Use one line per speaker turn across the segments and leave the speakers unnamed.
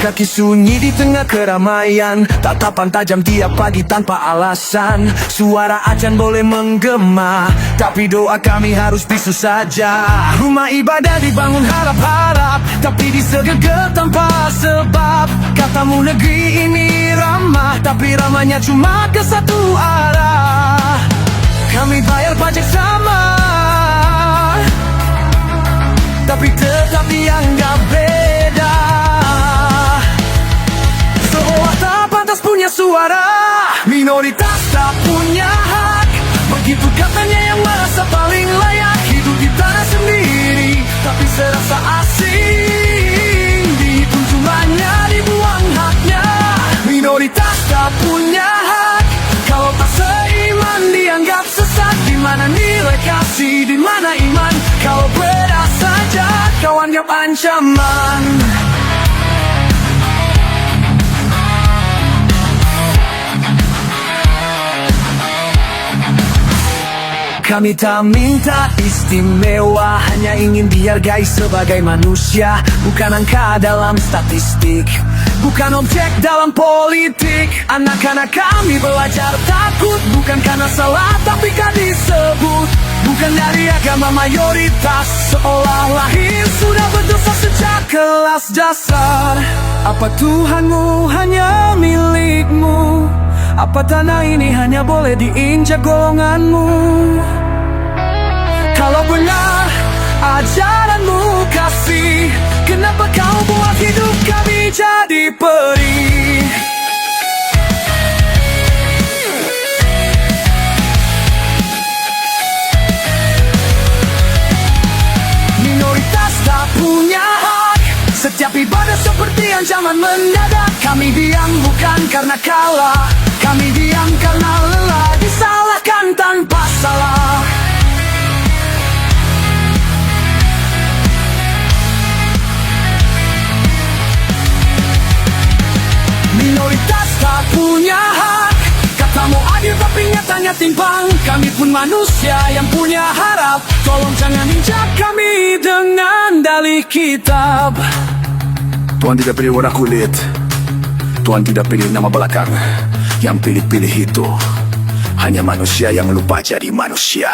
kaki sunyi di tengah keramaian, tatapan tajam tiap pagi tanpa alasan. Suara acan boleh menggema, tapi doa kami harus bisu saja. Rumah ibadah dibangun harap-harap, tapi disegel tanpa sebab. Katamu negeri ini ramah, tapi ramahnya cuma ke satu arah. Kami bayar pajak sama, tapi tetap dianggap beda. Seolah tak pantas punya suara, minoritas tak punya hak. Begitu katanya yang merasa paling layak hidup di tanah sendiri, tapi serasa asing. Dihitung jumlahnya, dibuang haknya. Minoritas tak punya hak, kalau tak seiman dianggap sesat. Di mana nilai kasih, di mana iman? Kalau beda saja kau anggap ancaman. Kami tak minta istimewa, hanya ingin dihargai sebagai manusia. Bukan angka dalam statistik, bukan objek dalam politik. Anak-anak kami belajar takut, bukan karena salah tapi kan disebut. Bukan dari agama mayoritas, seolah lahir sudah berdosa sejak kelas dasar. Apa Tuhanmu hanya milikmu? Apa tanah ini hanya boleh diinjak golonganmu? Kalau benar ajaranmu kasih, kenapa kau buat hidup kami jadi perih? Minoritas tak punya hak, setiap ibadah seperti ancaman mendadak. Kami diam bukan karena kalah, kami diam karena lelah disalahkan tanpa salah. Minoritas tak punya hak, katamu adil tapi nyatanya timpang. Kami pun manusia yang punya harap, tolong jangan injak kami dengan dalih kitab.
Tuhan tidak pilih warna kulit, Tuhan tidak pilih nama belakang. Yang pilih-pilih itu hanya manusia yang lupa jadi manusia.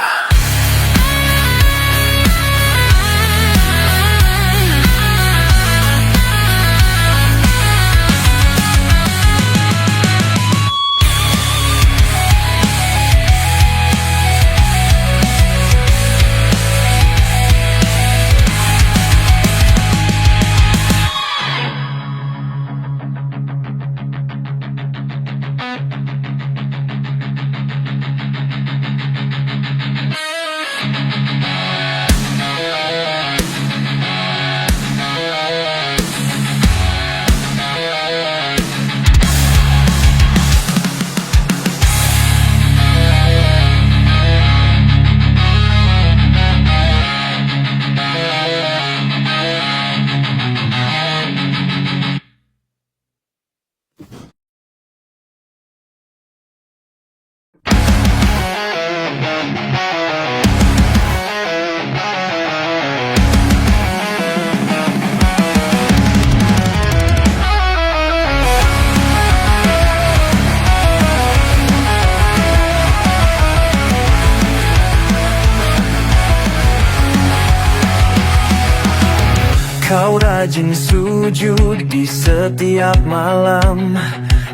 Kau rajin sujud di setiap malam,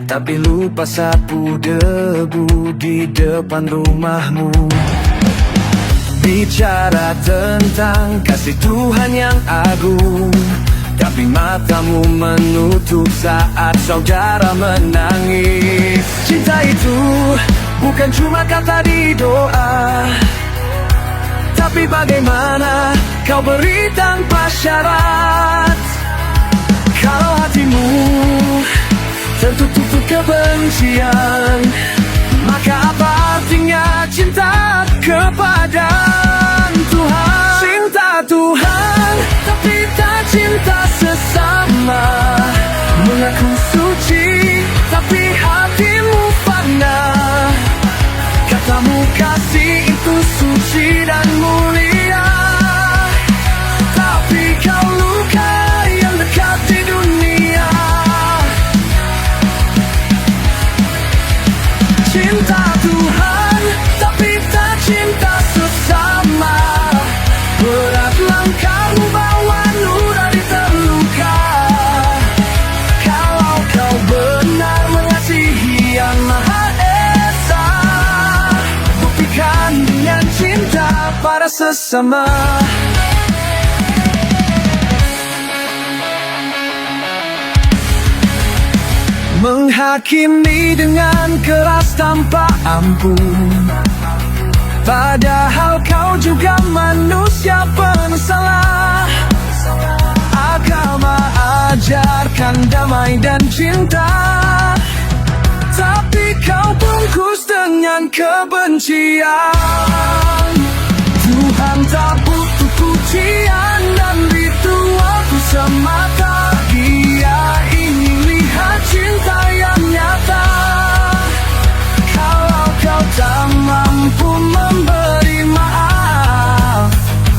tapi lupa sapu debu di depan rumahmu. Bicara tentang kasih Tuhan yang agung, tapi matamu menutup saat saudara menangis. Cinta itu bukan cuma kata di doa, tapi bagaimana kau beri tanpa syarat. Kalau hatimu tertutup kebencian, maka apa artinya cinta kepada Tuhan? Cinta Tuhan, tapi tak cinta sesama. Mengaku suci, tapi hatimu fana. Katamu kasih itu suci dan mulia, tapi kau luka yang dekat di dunia. sesama. Menghakimi dengan keras tanpa ampun, padahal kau juga manusia penuh salah. Agama ajarkan damai dan cinta, tapi kau bungkus dengan kebencian. Tuhan tak butuh pujian dan ritualku semata. Dia ingin lihat cinta yang nyata. Kalau kau tak mampu memberi maaf,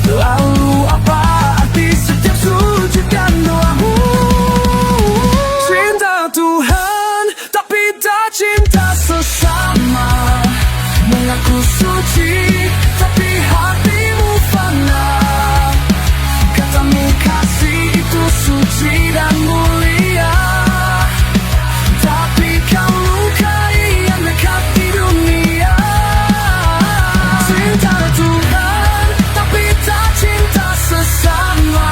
lalu apa arti setiap sujud dan doamu? Cinta Tuhan tapi tak cinta sesama. Mengaku suci tapi hatimu fana. Katamu kasih itu suci dan mulia, tapi kau lukai yang dekat di dunia. Cinta Tuhan tapi tak cinta sesama.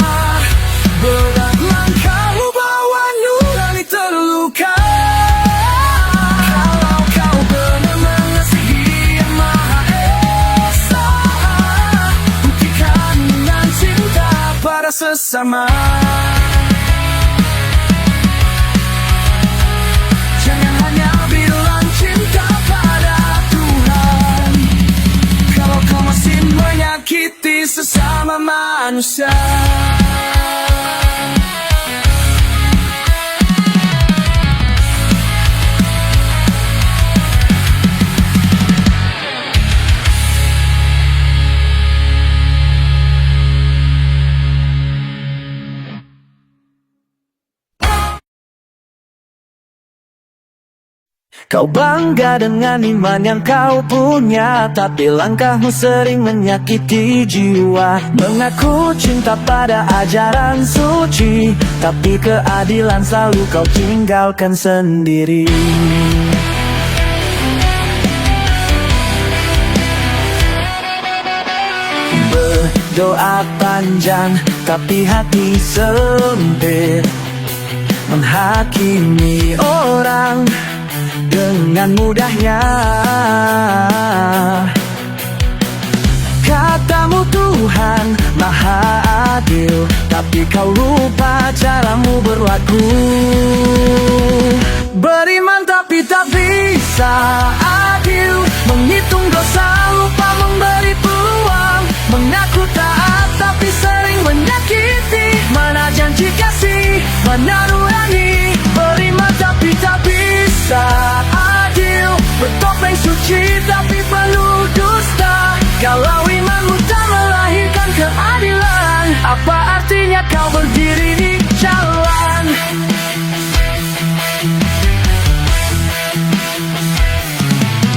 Berat langkah bawa nurani terluka. Kalau kau benar mengasihi yang Maha Esa, buktikan dengan cinta pada sesama. Jangan hanya bilang cinta pada Tuhan kalau kau masih menyakiti sesama manusia. Kau bangga dengan iman yang kau punya, tapi langkahmu sering menyakiti jiwa. Mengaku cinta pada ajaran suci, tapi keadilan selalu kau tinggalkan sendiri. Berdoa panjang, tapi hati sempit. Menghakimi orang dengan mudahnya. Katamu Tuhan Maha Adil, tapi kau lupa caramu berlaku. Beriman tapi tak bisa adil, menghitung dosa lupa memberi peluang. Mengaku taat tapi sering menyakiti, mana janji kasih, mana nurani. Beriman tapi tak bisa adil, bertopeng suci tapi penuh dusta. Kalau imanmu tak melahirkan keadilan, apa artinya kau berdiri di jalan?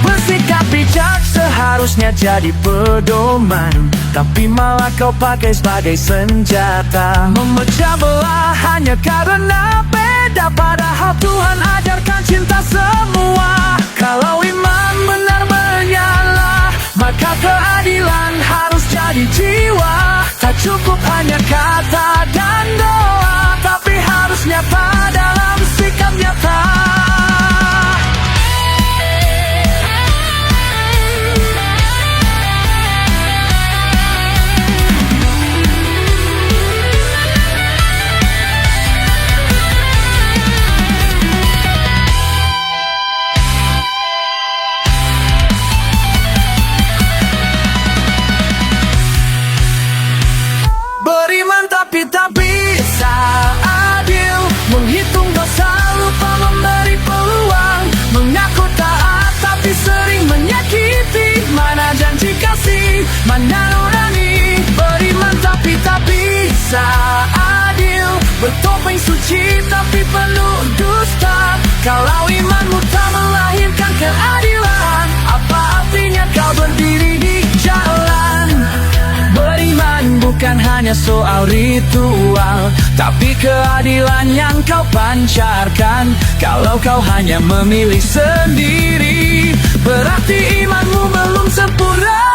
Bersikap bijak seharusnya jadi pedoman, tapi malah kau pakai sebagai senjata. Memecah belah hanya karena beda, padahal Tuhan ajarkan cinta semua. Kalau iman benar menyala, maka keadilan harus jadi jiwa. Tak cukup hanya kata dan doa, tapi harus nyata dalam sikap nyata. Beriman tapi tak bisa adil, menghitung dosa lupa memberi peluang. Mengaku taat tapi sering menyakiti, mana janji kasih, mana nurani. Beriman tapi tak bisa adil, bertopeng suci tapi penuh dusta. Kalau imanmu tak melahirkan keadilan, apa artinya kau berdiri di jalan? Beriman bukan hanya soal ritual, tapi keadilan yang kau pancarkan. Kalau kau hanya memilih sendiri, berarti imanmu belum sempurna.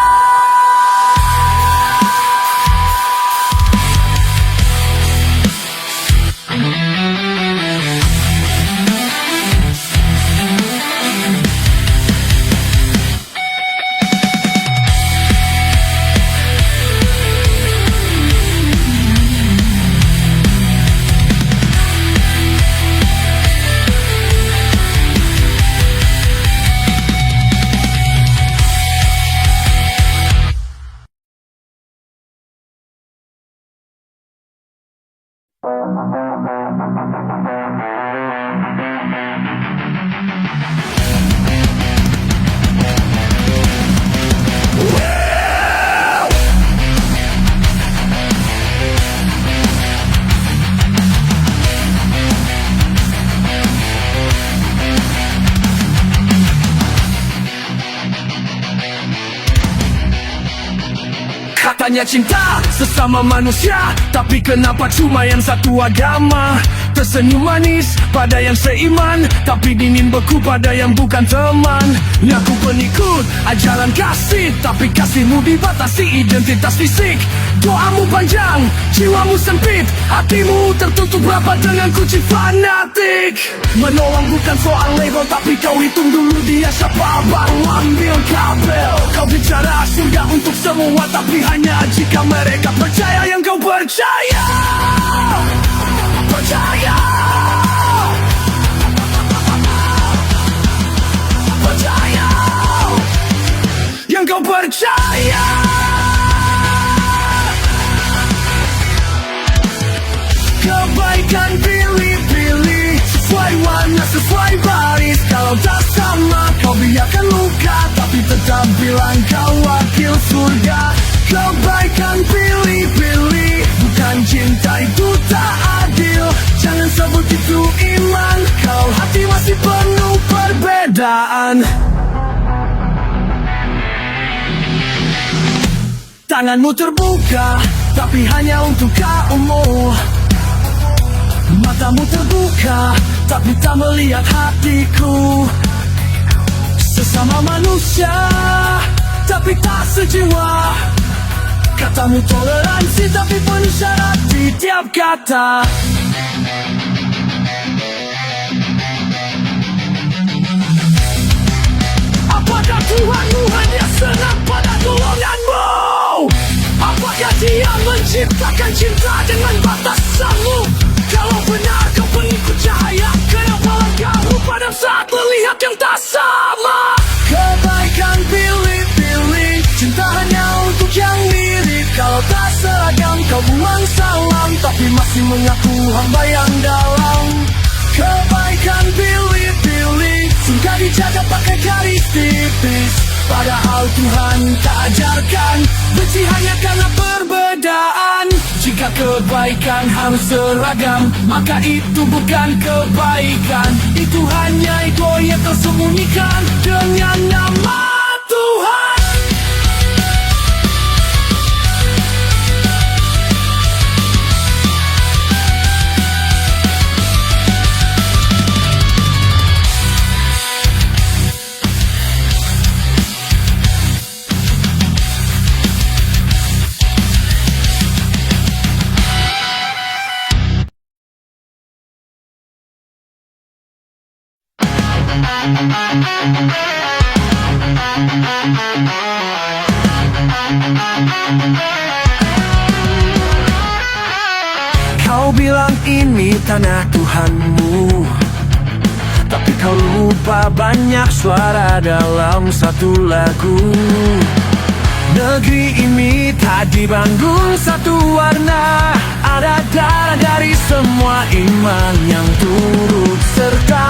Katanya cinta sesama manusia, tapi kenapa cuma yang satu agama? Tersenyum manis pada yang seiman, tapi dingin beku pada yang bukan teman. Ngaku pengikut ajaran kasih, tapi kasihmu dibatasi identitas fisik. Doamu panjang, jiwamu sempit, hatimu tertutup rapat dengan kunci fanatik. Menolong bukan soal label, tapi kau hitung dulu dia siapa, baru ambil kabel. Kau bicara surga untuk semua, tapi hanya jika mereka percaya yang kau percaya. Percaya. Percaya yang kau percaya. Kebaikan pilih-pilih, sesuai warna, sesuai baris. Kalau tak sama kau biarkan luka, tapi tetap bilang kau wakil surga. Kebaikan pilih-pilih, bukan cinta itu tak adil. Jangan sebut itu iman, kalau hati masih penuh perbedaan. Tanganmu terbuka, tapi hanya untuk kaummu. Matamu terbuka, tapi tak melihat hatiku. Sesama manusia, tapi tak sejiwa. Katamu toleransi, tapi penuh syarat di tiap kata. Apakah Tuhanmu hanya senang pada golonganmu? Apakah dia menciptakan cinta dengan batasanmu? Kalau benar kau pengikut cahaya, kenapa langkahmu padam saat melihat yang tak sama? Kebaikan pilih-pilih, cinta hanya untuk yang mirip. Kalau tak seragam kau buang salam, tapi masih mengaku hamba yang dalam. Kebaikan pilih-pilih, sungguh dijaga pakai garis tipis. Padahal Tuhan tak ajarkan benci hanya karena perbedaan. Jika kebaikan harus seragam, maka itu bukan kebaikan. Itu hanya ego yang tersembunyikan dengan nama Tuhan. Kau bilang ini tanah Tuhanmu, tapi kau lupa banyak suara dalam satu lagu. Negeri ini tak dibanggung satu warna, ada darah dari semua iman yang turut serta.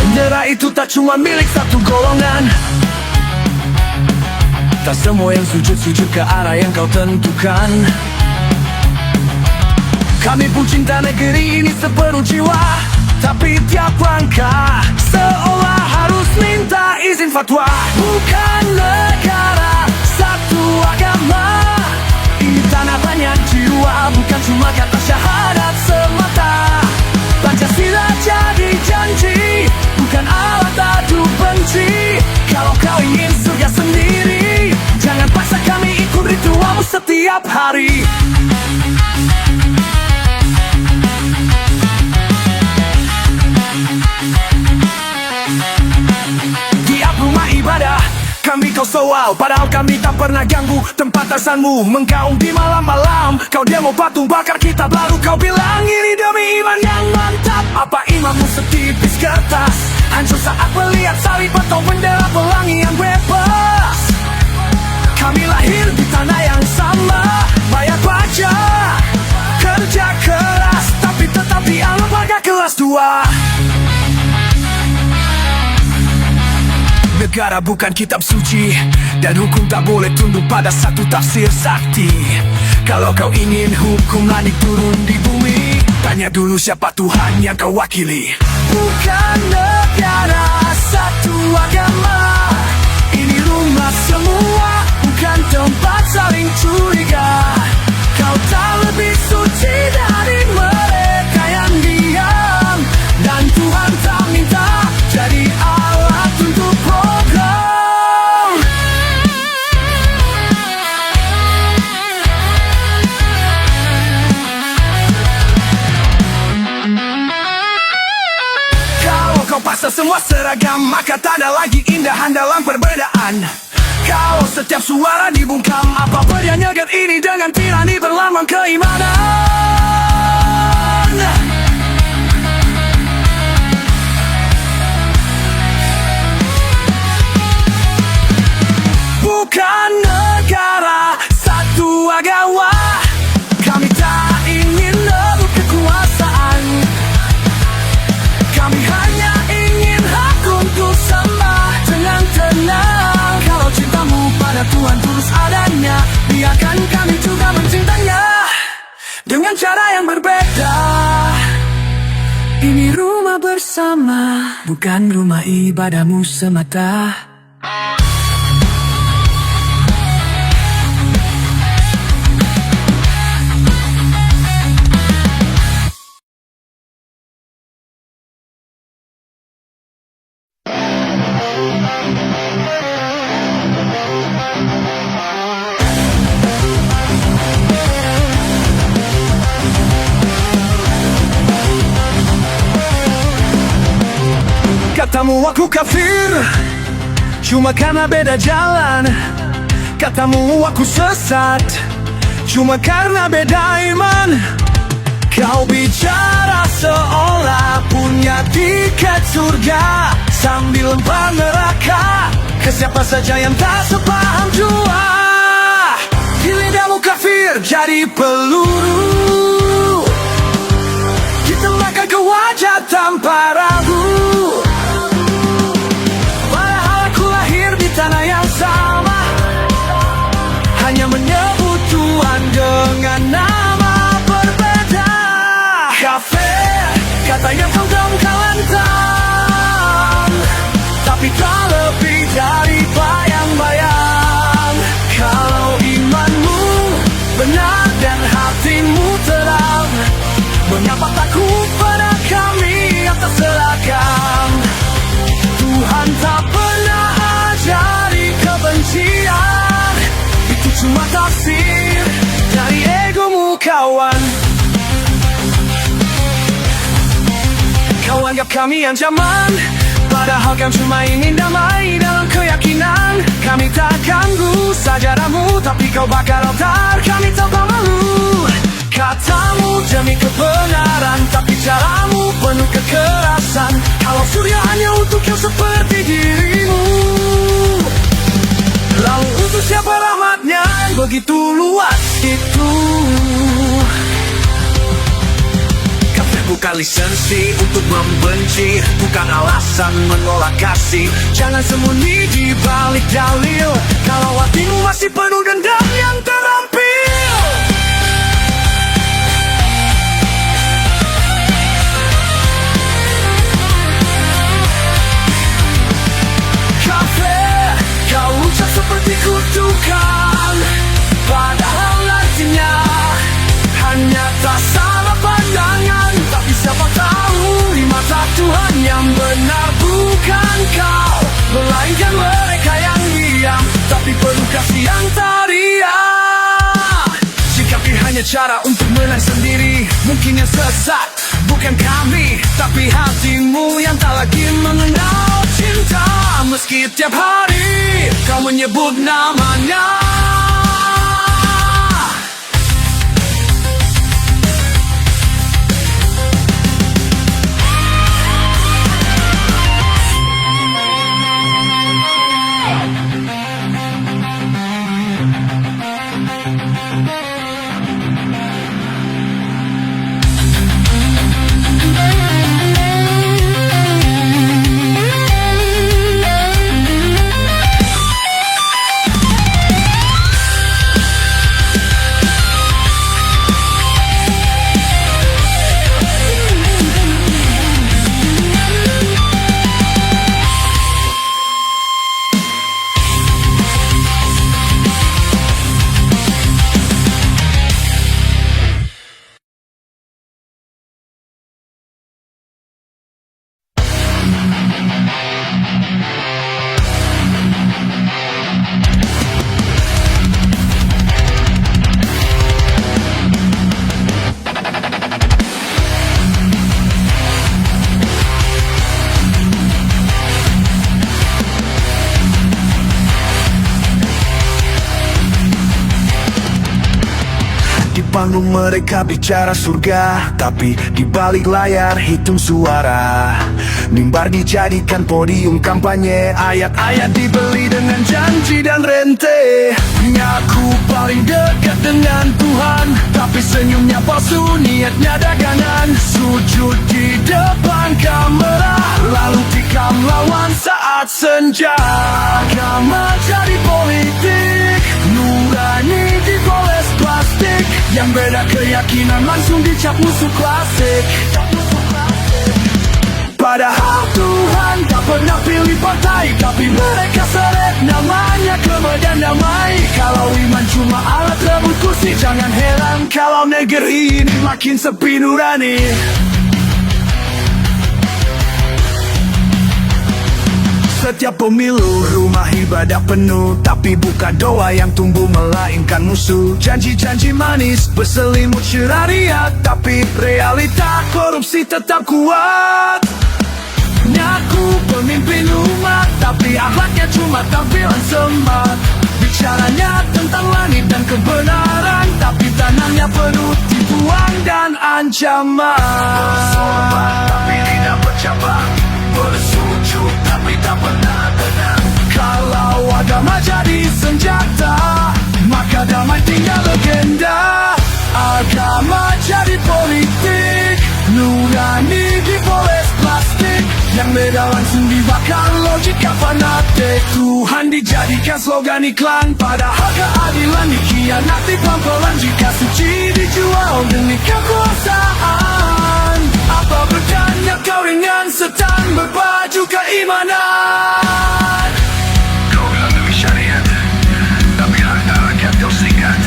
Bendera itu tak cuma milik satu golongan, tak semua yang sujud-sujud ke arah yang kau tentukan. Kami pun cinta negeri ini sepenuh jiwa, tapi tiap langkah seolah harus minta izin fatwa. Bukan negara, satu agama. Ini tanah banyak jiwa, bukan cuma kata syahadat semata. Pancasila jadi janji, bukan alat adu benci. Kalau kau ingin surga sendiri, jangan paksa kami ikut ritualmu setiap hari. Tiap rumah ibadah kami kau soal, padahal kami tak pernah ganggu tempat asalmu. Menggaung di malam-malam, kau demo patung bakar kita, baru kau bilang ini demi iman yang mantap. Apa imammu setipis kertas, hancur saat melihat salib atau bendera pelangi yang bebas. Kami lahir di tanah yang sama, bayar tua. Negara bukan kitab suci, dan hukum tak boleh tunduk pada satu tafsir sakti. Kalau kau ingin hukum langit turun di bumi, tanya dulu siapa Tuhan yang kau wakili. Bukan negara, satu agama. Ini rumah semua, bukan tempat saling curiga. Kau tak lebih suci dari mereka yang diam, dan Tuhan tak minta jadi alat untuk program. Kalau kau pasang semua seragam, maka tak ada lagi indahan dalam perbedaan. Kalau setiap suara dibungkam, apa bedanya nyegat ini dengan tirani berlambang keimanan? Bukan negara, satu agama. Kami tak ingin rebut kekuasaan. Kami hanya ingin hak untuk sembah dengan tenang. Kalau cintamu pada Tuhan tulus adanya, biarkan kami juga mencintanya dengan cara yang berbeda. Ini rumah bersama, bukan rumah ibadahmu semata. Katamu aku kafir, cuma karena beda jalan. Katamu aku sesat, cuma karena beda iman. Kau bicara seolah punya tiket surga, sambil lempar neraka ke siapa saja yang tak sepaham jua. Di lidahmu kafir jadi peluru, ditembakkan ke wajah tanpa ragu. Tanah yang sama, hanya menyebut Tuhan dengan nama berbeda. Kafir, katanya kau lantang, tapi tak lebih dari bayang-bayang. Kalau imanmu benar dan hatimu terang, mengapa takut pada kami atas seragam? Tuhan tak pernah ajari kebencian, itu cuma tafsir dari egomu kawan. Kau anggap kami ancaman, padahal kami cuma ingin damai dalam keyakinan. Kami tak ganggu sajarahmu, tapi kau bakar altar, kami tak malu. Katamu demi kebenaran, tapi caramu penuh kekerasan. Kalau surya hanya untuk yang seperti dirimu, lalu untuk siapa rahmatnya yang begitu luas itu? Kafir bukan lisensi untuk membenci, bukan alasan menolak kasih. Jangan sembunyi di balik dalil, kalau hatimu masih penuh dendam yang terampil. Kau ucap seperti kutukan, padahal artinya hanya tak salah pandangan. Tapi siapa tahu di mata Tuhan yang benar bukan kau, melainkan mereka yang diam, tapi penuh kasih yang tarian. Sikapi hanya cara untuk menang sendiri, mungkin yang sesat bukan kami, tapi hatimu yang tak lagi mengenal cinta. Meski tiap hari kau menyebut namanya.
panggung mereka bicara surga, tapi di balik layar hitung suara. Mimbar dijadikan podium kampanye, ayat-ayat dibeli dengan janji dan rente. Ngaku paling dekat dengan Tuhan, tapi senyumnya palsu, niatnya dagangan. Sujud di depan kamera, lalu tikam lawan saat senja. Agama jadi politik, nurani dipoles plastik. Yang beda keyakinan langsung dicap musuh klasik. Padahal Tuhan tak pernah pilih partai, tapi mereka seret namanya kemudian damai. Kalau iman cuma alat rebut kursi, jangan heran kalau negeri ini makin sepi nurani. Setiap pemilu rumah ibadah penuh, tapi bukan doa yang tumbuh melainkan musuh. Janji-janji manis berselimut syariat, tapi realita korupsi tetap kuat. Ngaku pemimpin umat, tapi akhlaknya cuma tampilan semat. Bicaranya tentang langit dan kebenaran, tapi tanamnya penuh tipuan dan ancaman. Bersorban tapi tidak bercabang, bersujud tapi tak pernah tenang. Kalau agama jadi senjata, maka damai tinggal legenda. Agama jadi politik, nurani dipoles plastik. Yang beda langsung dibakar logika fanatik. Tuhan dijadikan slogan iklan, padahal keadilan dikhianati pelan-pelan. Jika suci dijual demi kekuasaan, apa bedanya kau dengan setan berbaju keimanan?
Kau bilang demi syariat, tapi harta rakyat kau singkat.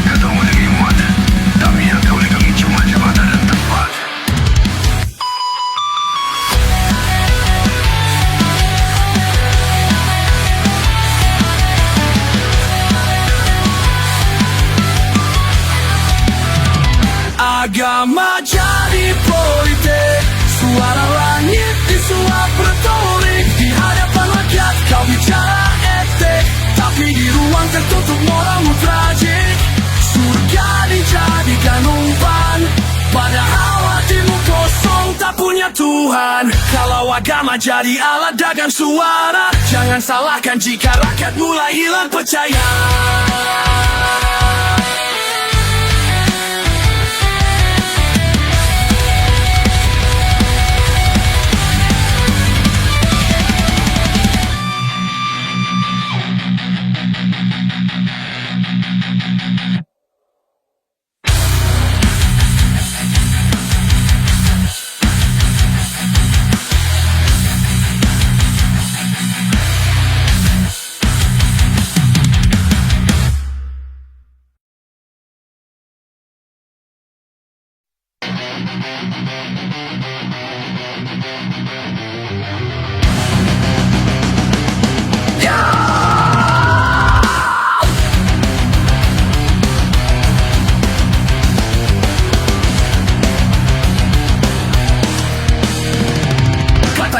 Kau demi muat, tapi yang kau lindungi cuma jabatan dan tempat.
Agama jadi politik, suara langit disuap retorik. Di hadapan rakyat kau bicara etik, tapi di ruang tertutup moralmu tragik. Surga dijadikan umpan, padahal hatimu kosong tak punya Tuhan. Kalau agama jadi alat dagang suara, jangan salahkan jika rakyat mulai hilang percaya.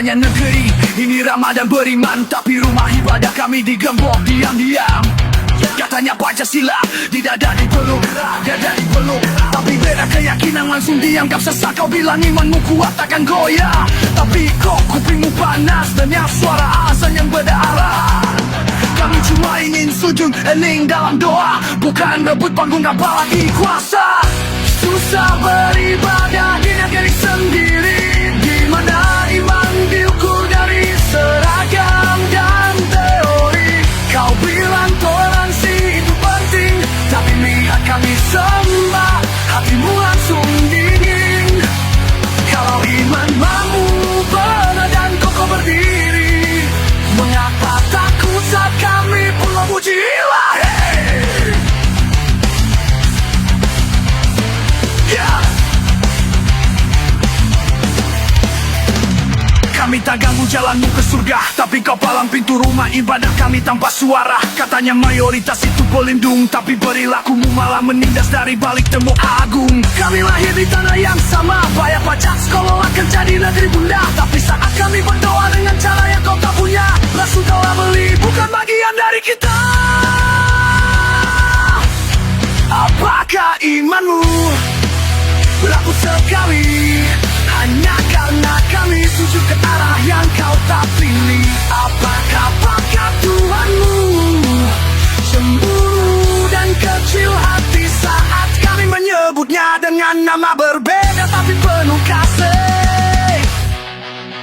Katanya negeri ini ramah dan beriman, tapi rumah ibadah kami digembok diam-diam. Katanya Pancasila di dada dipeluk, dada dipeluk, tapi beda keyakinan langsung dianggap sesat. Kau bilang imanmu kuat takkan goyah, tapi kok kupingmu panas dan yang suara azan yang beda arah. Kami cuma ingin sujud hening dalam doa, bukan rebut panggung apalagi kuasa. Susah beribadah di negeri sendiri, di mana iman diukur dari seragam dan teori. Kau bilang toleransi itu penting, tapi lihat kami sembah, hatimu langsung dingin. Kalau iman mampu benar dan kokoh berdiri, mengapa takut saat kami pun memuji Ilahi? Kami tak ganggu jalanmu ke surga, tapi kau palang pintu rumah ibadah kami tanpa suara. Katanya mayoritas itu pelindung, tapi perilakumu malah menindas dari balik tembok agung. Kami lahir di tanah yang sama, bayar pajak sekolah kerja di negeri bunda. Tapi saat kami berdoa dengan cara yang kau tak punya, langsung kau beli, bukan bagian dari kita. Apakah Tuhanmu berlaku sekali, hanya karena kami tuju ke arah yang kau tak pilih. Apakah Tuhanmu cemburu dan kecil hati saat kami menyebutnya dengan nama berbeda tapi penuh kasih?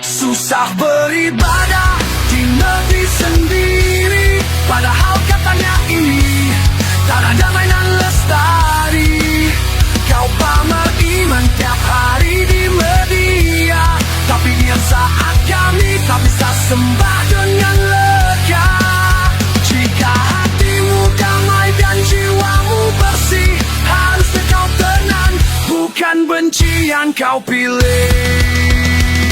Susah beribadah di negeri sendiri, padahal katanya ini tanah damai dan lestari. Kau pamer iman tiap hari di media, tapi niat saat kami tak bisa sembah dengan lega. Jika hatimu damai dan jiwamu bersih, harusnya kau tenang, bukan benci yang kau pilih.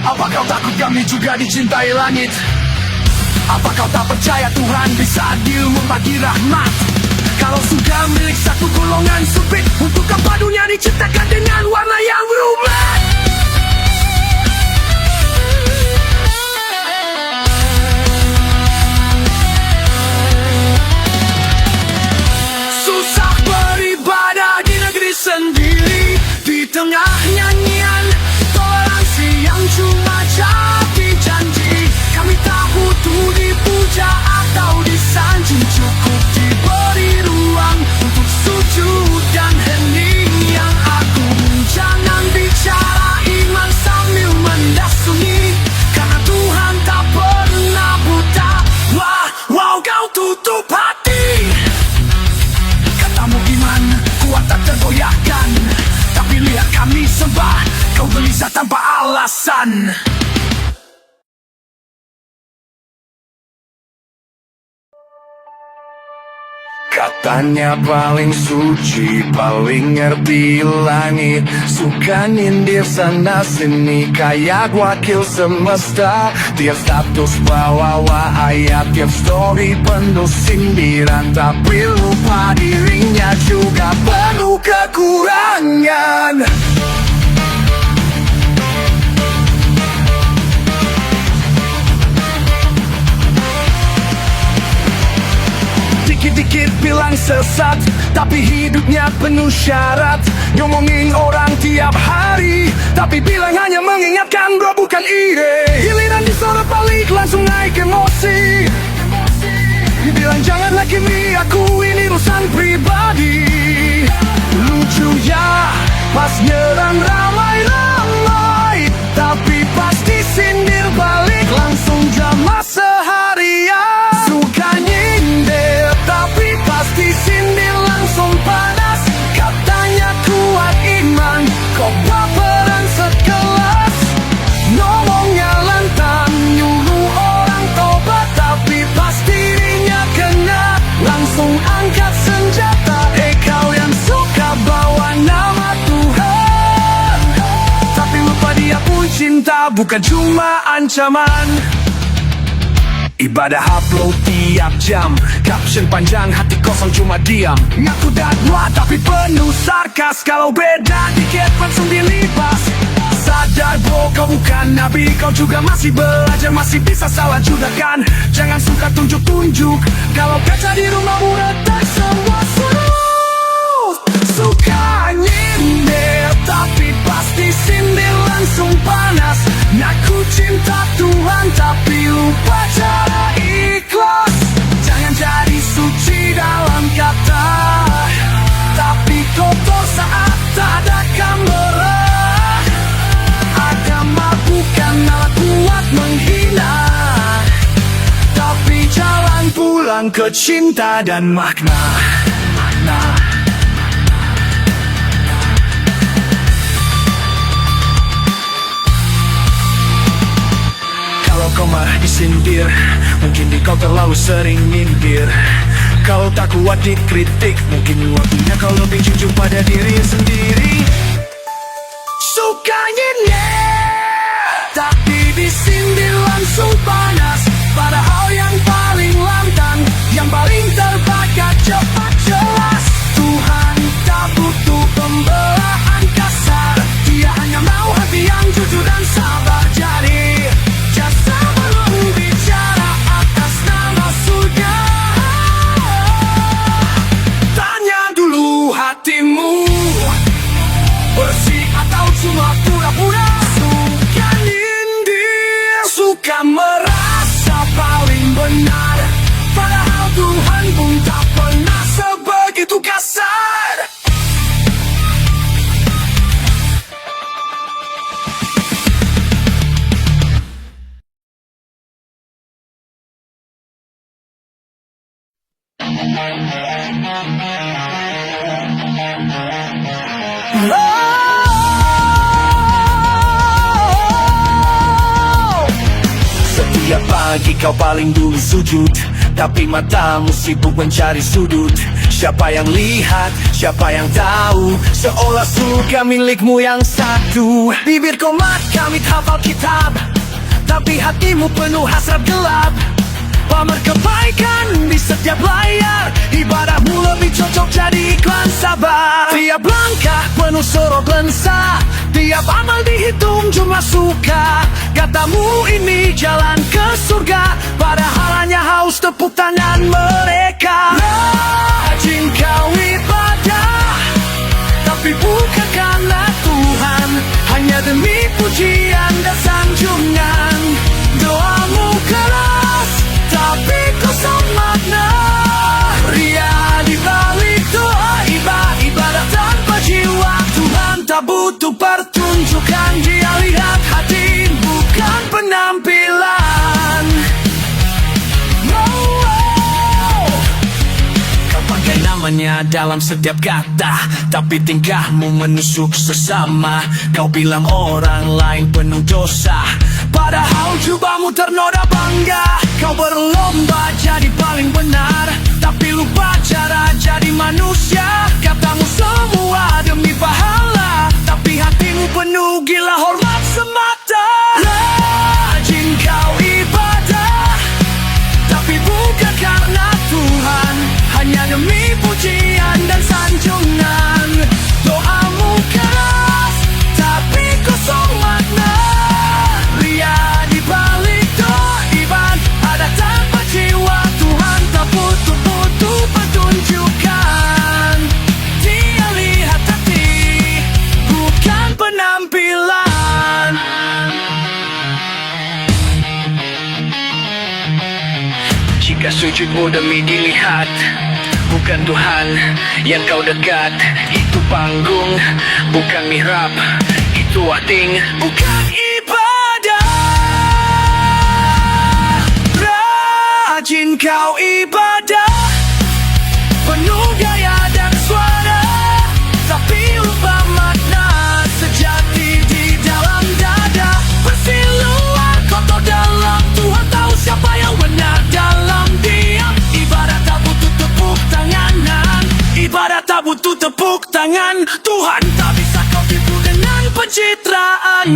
Apa kau takut kami juga dicintai langit? Apa kau tak percaya Tuhan bisa adil membagi rahmat? Kalau sudah milik satu golongan sempit, untuk apa dunia diciptakan dengan warna yang berubah? Susah beribadah di negeri sendiri, di tengah nyanyian toleransi yang cuma jadi janji. Kami tak butuh dipuja atau disanjung, cukup diberi ruang untuk sujud dan hening yang agung. Jangan bicara iman sambil mendasungi, karena Tuhan tak pernah buta. Wow, kau tutup hati. Katamu iman kuat tak tergoyahkan, tapi lihat kami sembah, kau gelisah tanpa alasan.
Katanya paling suci, paling ngerti langit, suka nyindir sana sini kayak wakil semesta. Tiap status bawa ayat, tiap story penuh sindiran, tapi lupa dirinya juga penuh kekurangan.
Dikit-dikit bilang sesat, tapi hidupnya penuh syarat. Ngomongin orang tiap hari, tapi bilang hanya mengingatkan bro bukan ide. Giliran disorot balik langsung naik emosi. Dibilang jangan lagi aku ini urusan pribadi. Lucu ya, pas nyerang ramai-ramai, tapi pas disindir balik langsung drama seharian. Suka nyindir tapi pasti sindir langsung panas. Katanya kuat iman, kok baperan sekelas. Ngomongnya lantang, nyuruh orang tobat, tapi pas dirinya kena langsung angkat senjata. Kau yang suka bawa nama Tuhan, tapi lupa dia pun cinta, bukan cuma ancaman. Ibadah upload tiap jam, caption panjang, hati kosong cuma diam. Ngaku dakwah tapi penuh sarkas, kalau beda dikit langsung dilibas. Sadar bro, kau bukan nabi, kau juga masih belajar, masih bisa salah juga kan. Jangan suka tunjuk-tunjuk, kalau kaca di rumahmu retak semua suruh. Suka nyindir tapi pasti sindir langsung panas. Ngaku cinta Tuhan tapi lupa cara ikhlas. Jangan jadi suci dalam kata, tapi kotor saat tak ada kamera. Agama bukan alat kuat menghina, tapi jalan pulang ke cinta dan makna. Kalau kau marah disindir, mungkin kau terlalu sering nyindir. Kalau tak kuat dikritik, mungkin waktunya kau lebih jujur pada diri sendiri. Suka nyindir tapi disindir langsung panas, padahal yang paling lantang, yang paling terbakat cepat jelas. Tuhan tak butuh pembelaan kasar, dia hanya mau hati yang jujur dan sabar. Jadi jasa belum bicara atas nama surga,
Setiap pagi kau paling dulu sujud, tapi matamu sibuk mencari sudut. Siapa yang lihat, siapa yang tahu, seolah surga milikmu yang satu. Bibir komat kami hafal kitab, tapi hatimu penuh hasrat gelap. Pamer kebaikan di setiap layar, ibadahmu lebih cocok jadi iklan sabar. Tiap langkah penuh sorot lensa, tiap amal dihitung jumlah suka. Katamu ini jalan ke surga, padahal hanya haus tepuk tangan mereka. Rajin kau ibadah, tapi bukan karena Tuhan, hanya demi pujian dan sanjungan. Doamu keras, tapi kosong makna. Ria di balik doa, ibadah tanpa jiwa. Tuhan tak butuh pertunjukan, Dia lihat hati, bukan penampilan. Kau pakai namanya dalam setiap kata, tapi tingkahmu menusuk sesama. Kau bilang orang lain penuh dosa, padahal jubahmu ternoda bangga. Kau berlomba jadi paling benar, tapi lupa cara jadi manusia. Katamu semua demi pahala, tapi hatimu penuh gila hormat semata. Rajin kau ibadah, tapi bukan karena Tuhan, hanya demi pujian dan sanjungan. Doamu keras, tapi kosong makna. Ria di balik doa, ibadah tanpa jiwa. Tuhan tak butuh pertunjukan, Dia lihat hati, bukan penampilan. Jika sujudmu demi dilihat, bukan Tuhan yang kau dekat. Itu panggung, bukan mihrab. Itu ating, bukan ibadah. Rajin kau ibadah, penuh gaya dan suara, tapi lupa makna sejati di dalam dada. Bersiluar kotor dalam, Tuhan tahu siapa yang benar dalam diam. Ibadah tak butuh tepuk tanganan, ibadah tak butuh tepuk tangan. Tuhan tak bisa kau tipu dengan pencitraan.